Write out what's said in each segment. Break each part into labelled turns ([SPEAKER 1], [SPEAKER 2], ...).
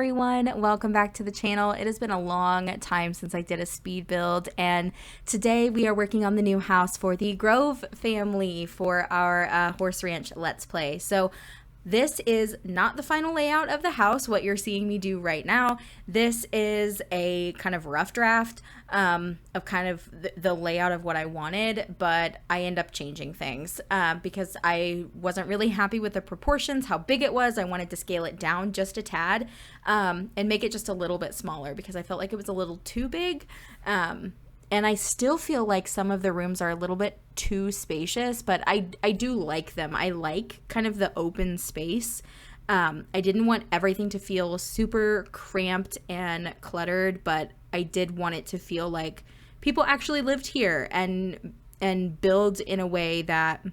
[SPEAKER 1] everyone, welcome back to the channel. It has been a long time since I did a speed build, and today we are working on the new house for the Grove family for our horse ranch let's play. So this is not the final layout of the house, what you're seeing me do right now. This is a kind of rough draft of kind of the layout of what I wanted, but I end up changing things because I wasn't really happy with the proportions, how big it was. I wanted to scale it down just a tad and make it just a little bit smaller because I felt like it was a little too big. And I still feel like some of the rooms are a little bit too spacious, but I do like them. I like kind of the open space. I didn't want everything to feel super cramped and cluttered, but I did want it to feel like people actually lived here and build in a way that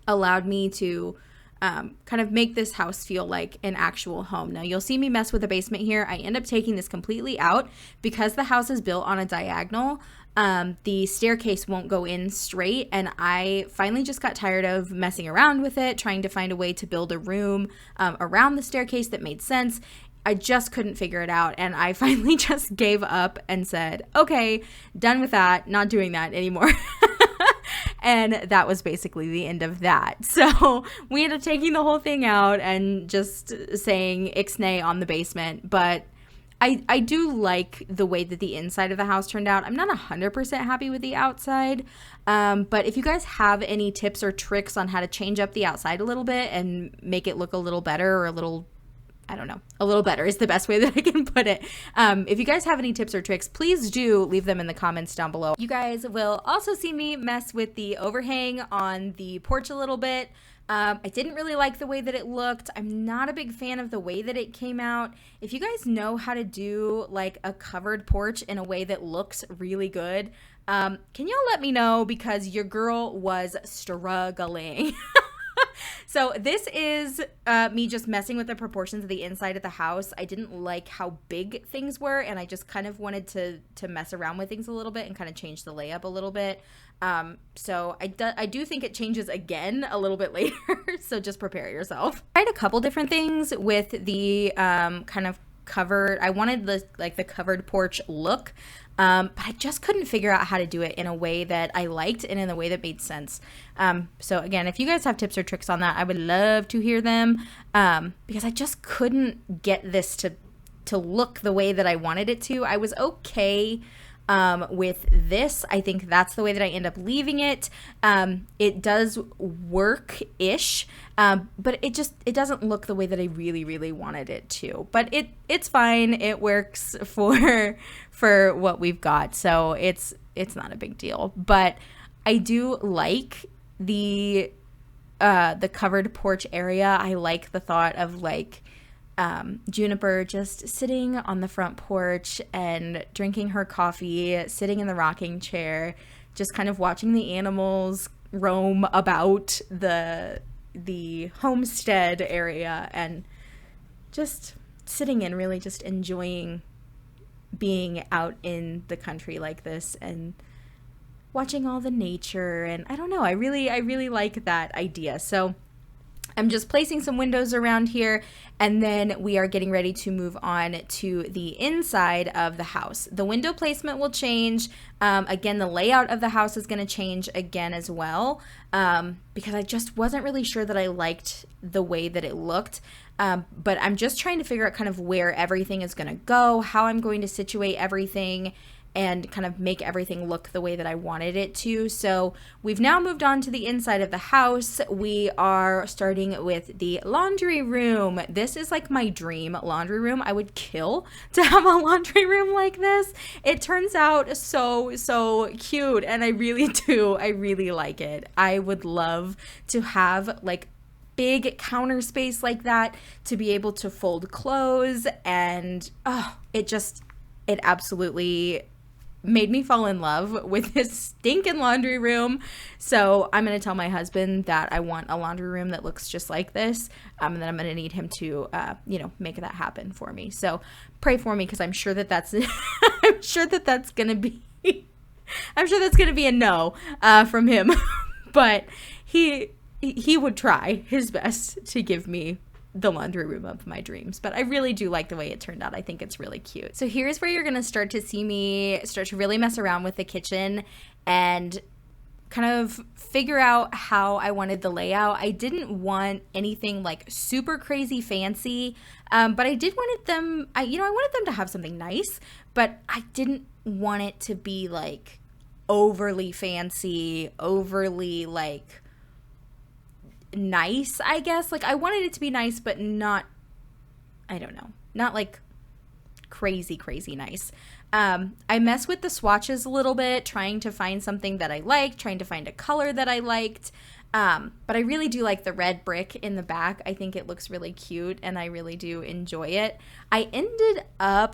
[SPEAKER 1] allowed me to kind of make this house feel like an actual home. Now you'll see me mess with the basement here. I end up taking this completely out because the house is built on a diagonal. The staircase won't go in straight, and I finally just got tired of messing around with it, trying to find a way to build a room around the staircase that made sense. I just couldn't figure it out, and I finally just gave up and said, okay, done with that, not doing that anymore. And that was basically the end of that. So we ended up taking the whole thing out and just saying ixnay on the basement. But I do like the way that the inside of the house turned out. I'm not 100% happy with the outside. But if you guys have any tips or tricks on how to change up the outside a little bit and make it look a little better or a little better is the best way that I can put it. If you guys have any tips or tricks, please do leave them in the comments down below. You guys will also see me mess with the overhang on the porch a little bit. I didn't really like the way that it looked. I'm not a big fan of the way that it came out. If you guys know how to do like a covered porch in a way that looks really good, can y'all let me know, because your girl was struggling. So this is me just messing with the proportions of the inside of the house. I didn't like how big things were, and I just kind of wanted to mess around with things a little bit and kind of change the layup a little bit. So I do think it changes again a little bit later, so just prepare yourself. I tried a couple different things with the kind of covered. I wanted the covered porch look. But I just couldn't figure out how to do it in a way that I liked and in a way that made sense. So again, if you guys have tips or tricks on that, I would love to hear them, because I just couldn't get this to look the way that I wanted it to. I was okay with this. I think that's the way that I end up leaving it. It does work-ish, but it doesn't look the way that I really, really wanted it to. But it's fine. It works for what we've got. So it's not a big deal. But I do like the covered porch area. I like the thought of like Juniper just sitting on the front porch and drinking her coffee, sitting in the rocking chair, just kind of watching the animals roam about the homestead area and just sitting and really just enjoying being out in the country like this and watching all the nature. And I don't know, I really like that idea. So I'm just placing some windows around here, and then we are getting ready to move on to the inside of the house. The window placement will change. Again, the layout of the house is going to change again as well, because I just wasn't really sure that I liked the way that it looked. But I'm just trying to figure out kind of where everything is going to go, how I'm going to situate everything, and kind of make everything look the way that I wanted it to. So we've now moved on to the inside of the house. We are starting with the laundry room. This is like my dream laundry room. I would kill to have a laundry room like this. It turns out so cute, and I really like it. I would love to have like big counter space like that to be able to fold clothes, and it absolutely made me fall in love with this stinking laundry room. So I'm going to tell my husband that I want a laundry room that looks just like this. And then I'm going to need him to, make that happen for me. So pray for me, because I'm sure that that's, I'm sure that's going to be a no from him. But he would try his best to give me the laundry room of my dreams, but I really do like the way it turned out. I think it's really cute. So here's where you're going to start to see me start to really mess around with the kitchen and kind of figure out how I wanted the layout. I didn't want anything like super crazy fancy, but I did wanted them, I wanted them to have something nice, but I didn't want it to be like overly fancy, overly like nice, I guess. Like I wanted it to be nice, but not, I don't know, not like crazy nice. I mess with the swatches a little bit, trying to find something that I liked, trying to find a color that I liked. But I really do like the red brick in the back. I think it looks really cute and I really do enjoy it. I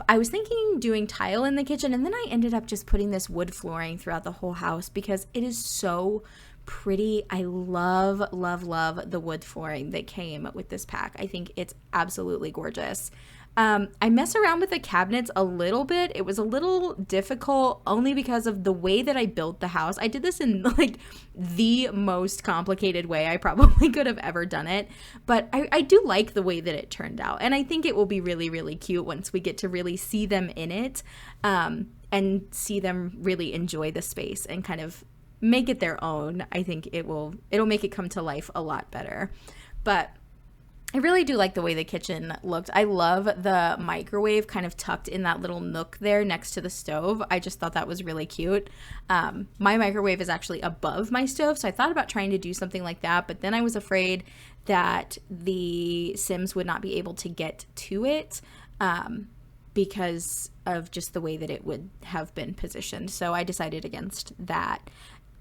[SPEAKER 1] was thinking doing tile in the kitchen, and then I ended up just putting this wood flooring throughout the whole house because it is so pretty. I love the wood flooring that came with this pack. I think it's absolutely gorgeous. I mess around with the cabinets a little bit. It was a little difficult only because of the way that I built the house. I did this in like the most complicated way I probably could have ever done it. But I do like the way that it turned out. And I think it will be really cute once we get to really see them in it, and see them really enjoy the space and kind of make it their own. I think it'll make it come to life a lot better. But I really do like the way the kitchen looked. I love the microwave kind of tucked in that little nook there next to the stove. I just thought that was really cute. My microwave is actually above my stove, so I thought about trying to do something like that, but then I was afraid that the Sims would not be able to get to it because of just the way that it would have been positioned. So I decided against that.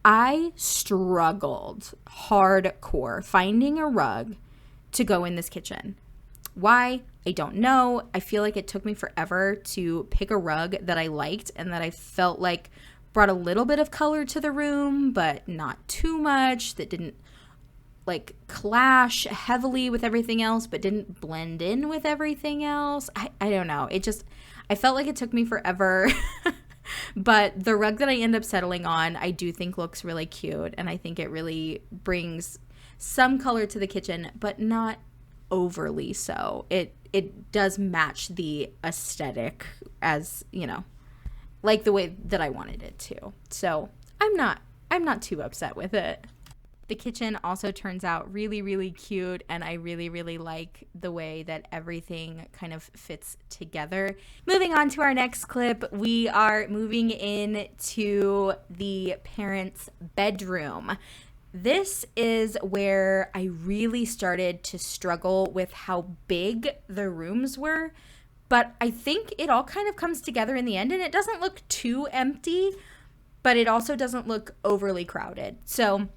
[SPEAKER 1] I struggled hardcore finding a rug to go in this kitchen. Why? I don't know. I feel like it took me forever to pick a rug that I liked and that I felt like brought a little bit of color to the room, but not too much, that didn't like clash heavily with everything else, but didn't blend in with everything else. I don't know. I felt like it took me forever. But the rug that I end up settling on, I do think looks really cute, and I think it really brings some color to the kitchen, but not overly so. It does match the aesthetic as, like the way that I wanted it to. So I'm not too upset with it. The kitchen also turns out really cute, and I really like the way that everything kind of fits together. Moving on to our next clip, we are moving into the parents' bedroom. This is where I really started to struggle with how big the rooms were, but I think it all kind of comes together in the end, and it doesn't look too empty, but it also doesn't look overly crowded. So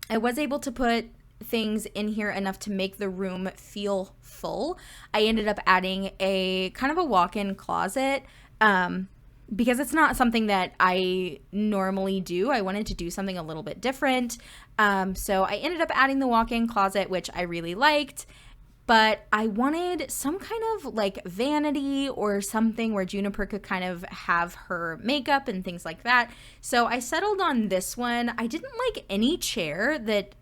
[SPEAKER 1] I was able to put things in here enough to make the room feel full. I ended up adding a kind of a walk-in closet because it's not something that I normally do. I wanted to do something a little bit different. So I ended up adding the walk-in closet, which I really liked. But I wanted some kind of like vanity or something where Juniper could kind of have her makeup and things like that. So I settled on this one. I didn't like any chair that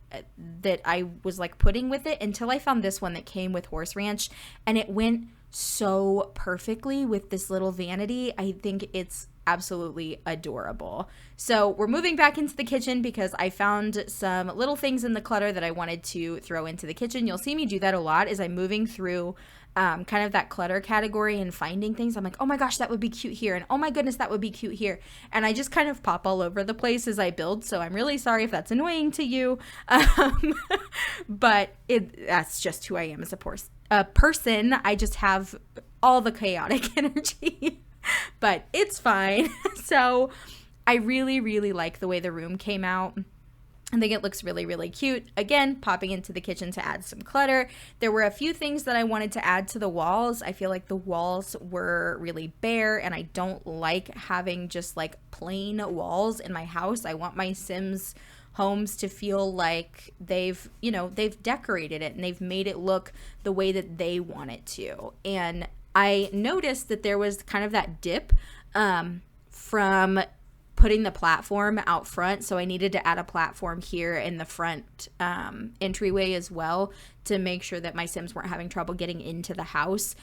[SPEAKER 1] I was like putting with it until I found this one that came with Horse Ranch, and it went so perfectly with this little vanity. I think it's absolutely adorable. So we're moving back into the kitchen because I found some little things in the clutter that I wanted to throw into the kitchen. You'll see me do that a lot as I'm moving through kind of that clutter category and finding things. I'm like, oh my gosh, that would be cute here, and oh my goodness, that would be cute here, and I just kind of pop all over the place as I build. So I'm really sorry if that's annoying to you, but that's just who I am as a person. I just have all the chaotic energy. But it's fine. So I really like the way the room came out. I think it looks really cute. Again, popping into the kitchen to add some clutter. There were a few things that I wanted to add to the walls. I feel like the walls were really bare, and I don't like having just like plain walls in my house. I want my Sims homes to feel like they've decorated it and they've made it look the way that they want it to. And I noticed that there was kind of that dip from putting the platform out front. So I needed to add a platform here in the front entryway as well to make sure that my Sims weren't having trouble getting into the house.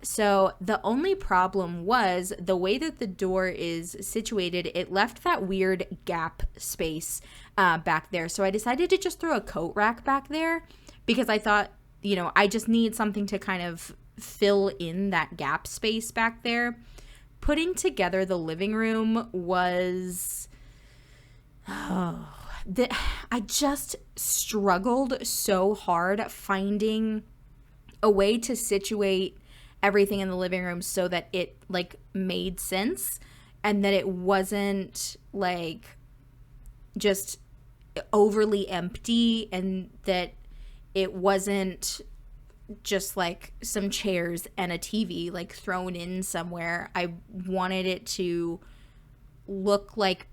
[SPEAKER 1] So the only problem was the way that the door is situated, it left that weird gap space back there. So I decided to just throw a coat rack back there because I thought, I just need something to kind of fill in that gap space back there. Putting together the living room was, I just struggled so hard finding a way to situate everything in the living room so that it like made sense and that it wasn't like just overly empty and that it wasn't just like some chairs and a TV like thrown in somewhere. I wanted it to look like,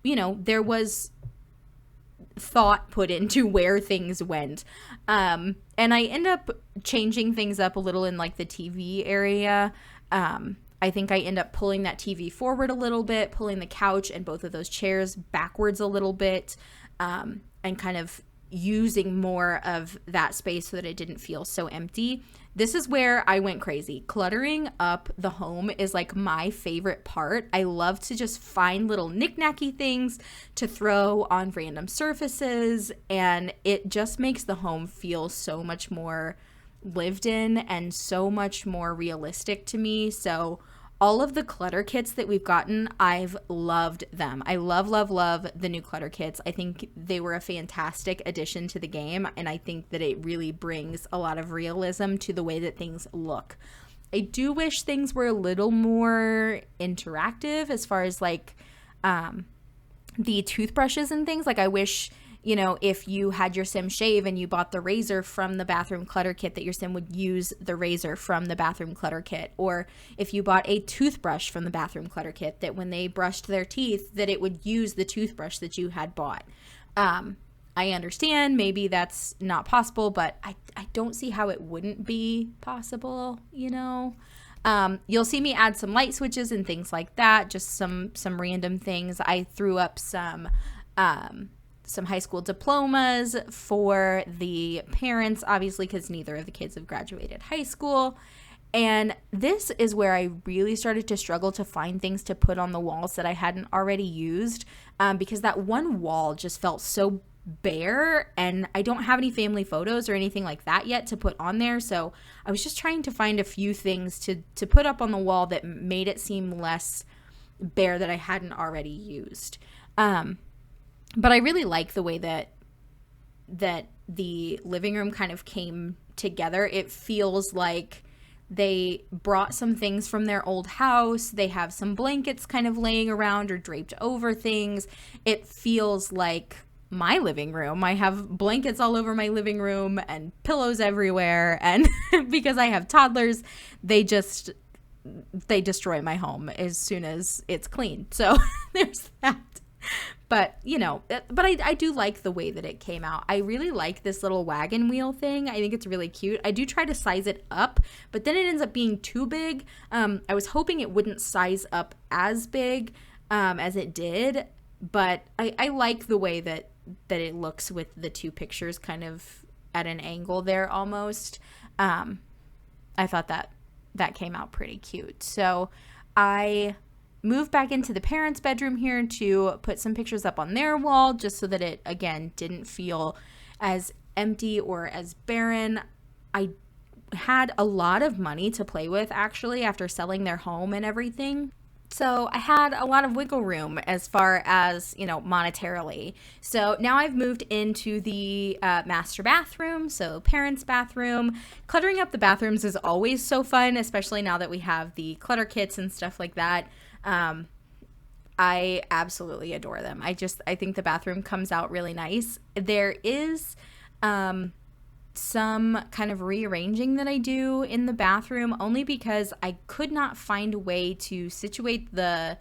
[SPEAKER 1] there was thought put into where things went. And I end up changing things up a little in like the TV area. I think I end up pulling that TV forward a little bit, pulling the couch and both of those chairs backwards a little bit, and kind of using more of that space so that it didn't feel so empty. This is where I went crazy. Cluttering up the home is like my favorite part. I love to just find little knick-knacky things to throw on random surfaces, and it just makes the home feel so much more lived in and so much more realistic to me. So all of the clutter kits that we've gotten, I've loved them. I love the new clutter kits. I think they were a fantastic addition to the game, and I think that it really brings a lot of realism to the way that things look. I do wish things were a little more interactive as far as like the toothbrushes and things. Like I wish, if you had your Sim shave and you bought the razor from the bathroom clutter kit, that your Sim would use the razor from the bathroom clutter kit. Or if you bought a toothbrush from the bathroom clutter kit, that when they brushed their teeth, that it would use the toothbrush that you had bought. I understand maybe that's not possible, but I don't see how it wouldn't be possible, You'll see me add some light switches and things like that, just some random things. I threw up some high school diplomas for the parents, obviously, because neither of the kids have graduated high school. And this is where I really started to struggle to find things to put on the walls that I hadn't already used, because that one wall just felt so bare, and I don't have any family photos or anything like that yet to put on there. So I was just trying to find a few things to put up on the wall that made it seem less bare that I hadn't already used. But I really like the way that the living room kind of came together. It feels like they brought some things from their old house. They have some blankets kind of laying around or draped over things. It feels like my living room. I have blankets all over my living room and pillows everywhere. And because I have toddlers, they destroy my home as soon as it's clean. So there's that. But, I do like the way that it came out. I really like this little wagon wheel thing. I think it's really cute. I do try to size it up, but then it ends up being too big. I was hoping it wouldn't size up as big as it did, but I like the way that it looks with the two pictures kind of at an angle there almost. I thought that came out pretty cute. So I moved back into the parents' bedroom here to put some pictures up on their wall just so that it, again, didn't feel as empty or as barren. I had a lot of money to play with, actually, after selling their home and everything. So I had a lot of wiggle room as far as, monetarily. So now I've moved into the master bathroom, so parents' bathroom. Cluttering up the bathrooms is always so fun, especially now that we have the clutter kits and stuff like that. I absolutely adore them. I think the bathroom comes out really nice. There is some kind of rearranging that I do in the bathroom, only because I could not find a way to situate the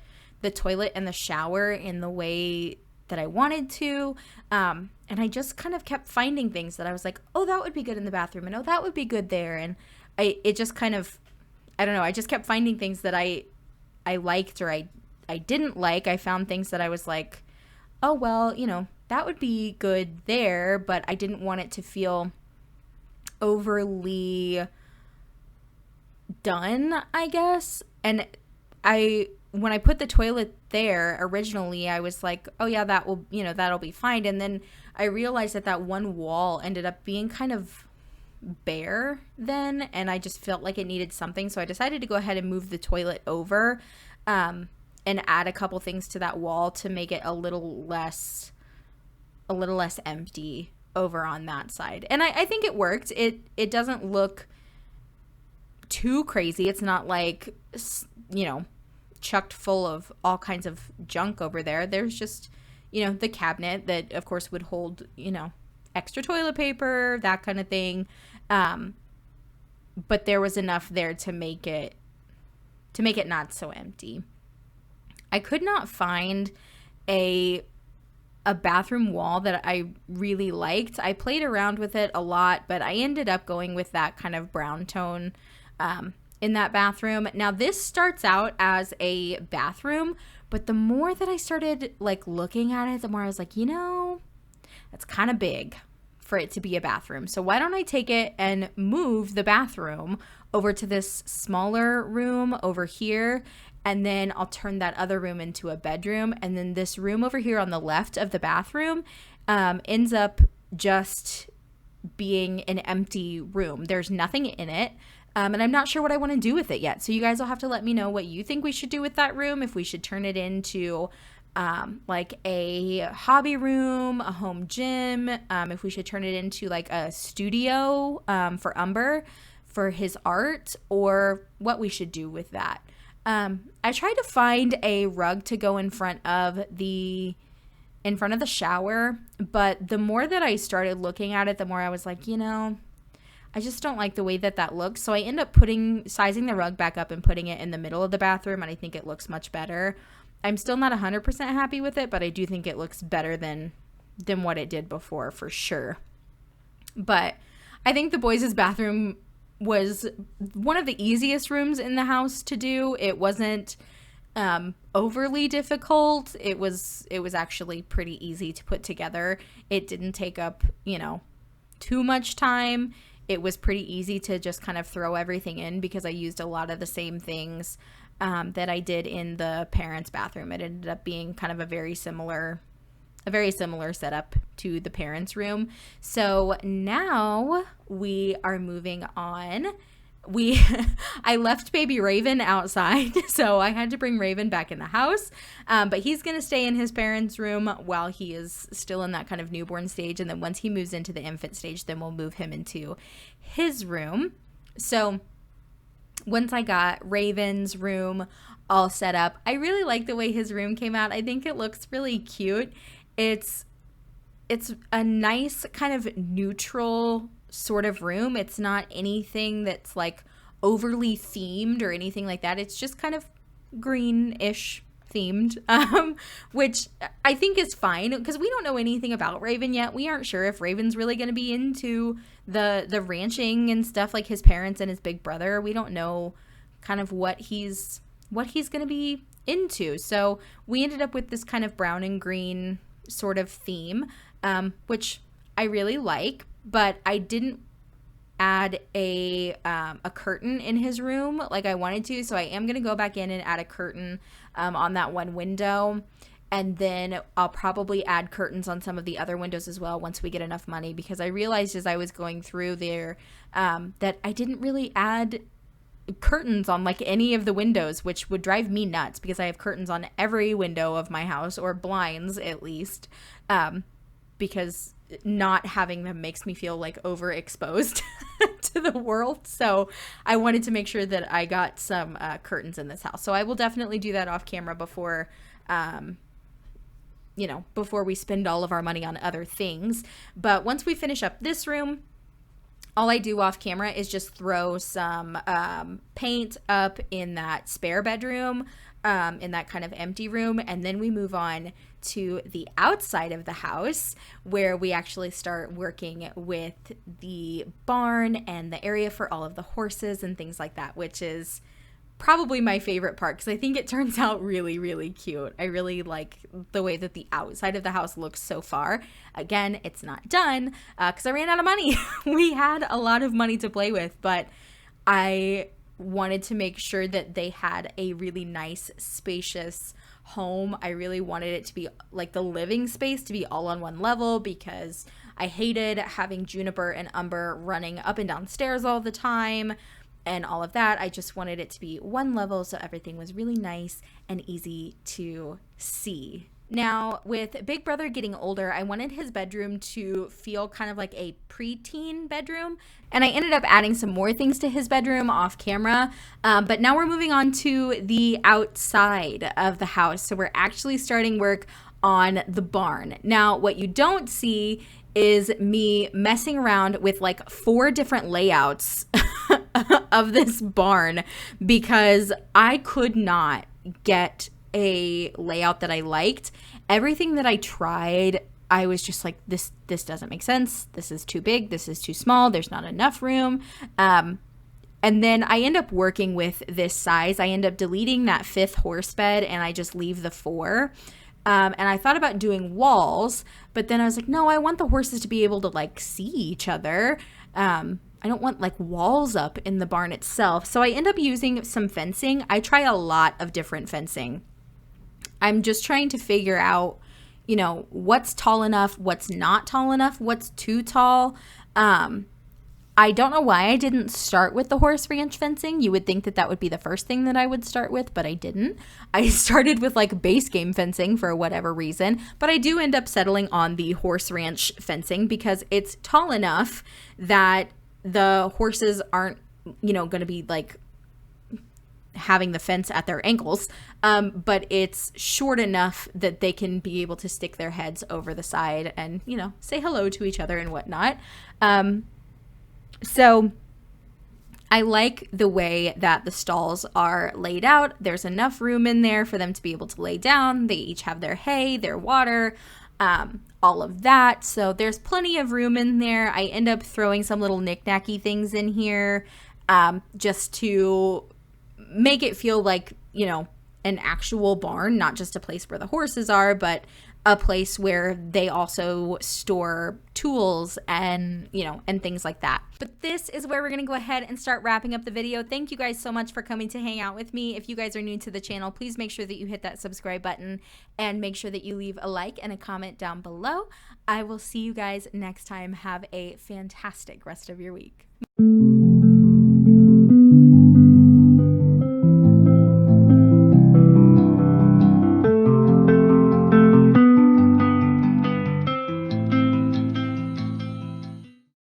[SPEAKER 1] toilet and the shower in the way that I wanted to. And I just kind of kept finding things that I was like, oh, that would be good in the bathroom, and oh, that would be good there. And I just kept finding things that I liked or I I didn't like. I found things that I was like, oh, well, that would be good there, but I didn't want it to feel overly done, I guess. And when I put the toilet there originally, I was like, oh yeah, that'll be fine. And then I realized that one wall ended up being kind of bare then, and I just felt like it needed something. So I decided to go ahead and move the toilet over, and add a couple things to that wall to make it a little less empty over on that side. And I think it worked. It doesn't look too crazy. It's not like, chucked full of all kinds of junk over there. There's just, the cabinet that of course would hold, extra toilet paper, that kind of thing. But there was enough there to make it not so empty. I could not find a bathroom wall that I really liked. I played around with it a lot, but I ended up going with that kind of brown tone in that bathroom. Now, this starts out as a bathroom, but the more that I started looking at it, the more I was like, that's kind of big for it to be a bathroom. So why don't I take it and move the bathroom over to this smaller room over here, and then I'll turn that other room into a bedroom. And then this room over here on the left of the bathroom ends up just being an empty room. There's nothing in it. And I'm not sure what I want to do with it yet. So you guys will have to let me know what you think we should do with that room. If we should turn it into a hobby room, a home gym, if we should turn it into a studio for Umber for his art, or what we should do with that. I tried to find a rug to go in front of the shower, but the more that I started looking at it, the more I was like, I just don't like the way that looks. So I end up sizing the rug back up and putting it in the middle of the bathroom, and I think it looks much better. I'm still not 100% happy with it, but I do think it looks better than what it did before, for sure. But I think the boys' bathroom was one of the easiest rooms in the house to do. It wasn't overly difficult. It was actually pretty easy to put together. It didn't take up, too much time. It was pretty easy to just kind of throw everything in because I used a lot of the same things that I did in the parents' bathroom. It ended up being kind of a very similar setup to the parents' room. So now we are moving on. I left baby Raven outside, so I had to bring Raven back in the house. But he's going to stay in his parents' room while he is still in that kind of newborn stage. And then once he moves into the infant stage, then we'll move him into his room. So once I got Raven's room all set up, I really like the way his room came out. I think it looks really cute. It's a nice kind of neutral sort of room. It's not anything that's overly themed or anything like that. It's just kind of greenish themed, which I think is fine because we don't know anything about Raven yet. We aren't sure if Raven's really going to be into the ranching and stuff like his parents and his big brother. We don't know kind of what he's going to be into. So we ended up with this kind of brown and green sort of theme, which I really like, but I didn't add a curtain in his room like I wanted to. So I am going to go back in and add a curtain on that one window. And then I'll probably add curtains on some of the other windows as well once we get enough money, because I realized as I was going through there that I didn't really add curtains on any of the windows, which would drive me nuts because I have curtains on every window of my house, or blinds at least, because not having them makes me feel overexposed to the world. So I wanted to make sure that I got some curtains in this house. So I will definitely do that off camera before we spend all of our money on other things. But once we finish up this room, all I do off camera is just throw some paint up in that spare bedroom, in that kind of empty room. And then we move on to the outside of the house where we actually start working with the barn and the area for all of the horses and things like that, which is probably my favorite part because I think it turns out really, really cute. I really like the way that the outside of the house looks so far. Again, it's not done because I ran out of money. We had a lot of money to play with, but I wanted to make sure that they had a really nice, spacious home. I really wanted it to be like the living space to be all on one level because I hated having Juniper and Umber running up and down stairs all the time and all of that. I just wanted it to be one level so everything was really nice and easy to see. Now, with Big Brother getting older, I wanted his bedroom to feel kind of like a preteen bedroom. And I ended up adding some more things to his bedroom off camera. But now we're moving on to the outside of the house. So we're actually starting work on the barn. Now, what you don't see is me messing around with like 4 different layouts of this barn because I could not get a layout that I liked. Everything that I tried, I was just like, this doesn't make sense. This is too big. This is too small. There's not enough room. And then I end up working with this size. I end up deleting that 5th horse bed and I just leave the 4. And I thought about doing walls, but then I was like, no, I want the horses to be able to like see each other. I don't want like walls up in the barn itself. So I end up using some fencing. I try a lot of different fencing. I'm just trying to figure out, you know, what's tall enough, what's not tall enough, what's too tall. I don't know why I didn't start with the horse ranch fencing. You would think that that would be the first thing that I would start with, but I didn't. I started with like base game fencing for whatever reason, but I do end up settling on the horse ranch fencing because it's tall enough that the horses aren't, you know, going to be like having the fence at their ankles, but it's short enough that they can be able to stick their heads over the side and, you know, say hello to each other and whatnot. So I like the way that the stalls are laid out. There's enough room in there for them to be able to lay down. They each have their hay, their water, all of that. So there's plenty of room in there. I end up throwing some little knick-knacky things in here just to make it feel like, you know, an actual barn, not just a place where the horses are, but a place where they also store tools and, you know, and things like that. But this is where we're going to go ahead and start wrapping up the video. Thank you guys so much for coming to hang out with me. If you guys are new to the channel, please make sure that you hit that subscribe button and make sure that you leave a like and a comment down below. I will see you guys next time. Have a fantastic rest of your week.